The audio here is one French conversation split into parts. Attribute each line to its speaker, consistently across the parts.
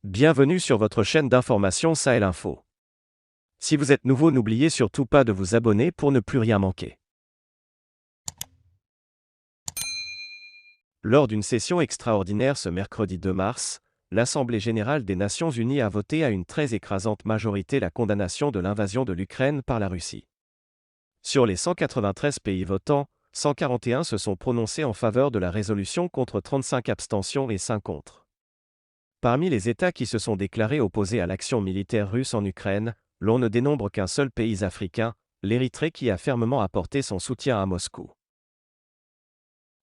Speaker 1: Bienvenue sur votre chaîne d'information Sahel Info. Si vous êtes nouveau, n'oubliez surtout pas de vous abonner pour ne plus rien manquer. Lors d'une session extraordinaire ce mercredi 2 mars, l'Assemblée générale des Nations unies a voté à une très écrasante majorité la condamnation de l'invasion de l'Ukraine par la Russie. Sur les 193 pays votants, 141 se sont prononcés en faveur de la résolution contre 35 abstentions et 5 contre. Parmi les États qui se sont déclarés opposés à l'action militaire russe en Ukraine, l'on ne dénombre qu'un seul pays africain, l'Érythrée, qui a fermement apporté son soutien à Moscou.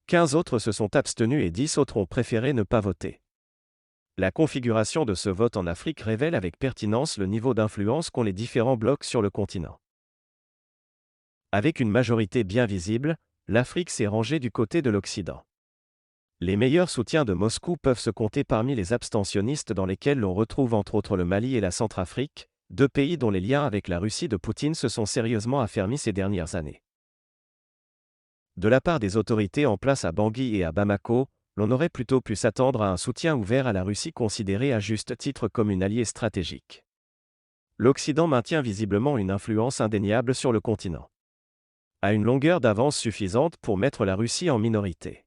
Speaker 1: 15 autres se sont abstenus et 10 autres ont préféré ne pas voter. La configuration de ce vote en Afrique révèle avec pertinence le niveau d'influence qu'ont les différents blocs sur le continent. Avec une majorité bien visible, l'Afrique s'est rangée du côté de l'Occident. Les meilleurs soutiens de Moscou peuvent se compter parmi les abstentionnistes, dans lesquels l'on retrouve entre autres le Mali et la Centrafrique, deux pays dont les liens avec la Russie de Poutine se sont sérieusement affermis ces dernières années. De la part des autorités en place à Bangui et à Bamako, l'on aurait plutôt pu s'attendre à un soutien ouvert à la Russie, considérée à juste titre comme une alliée stratégique. L'Occident maintient visiblement une influence indéniable sur le continent, à une longueur d'avance suffisante pour mettre la Russie en minorité.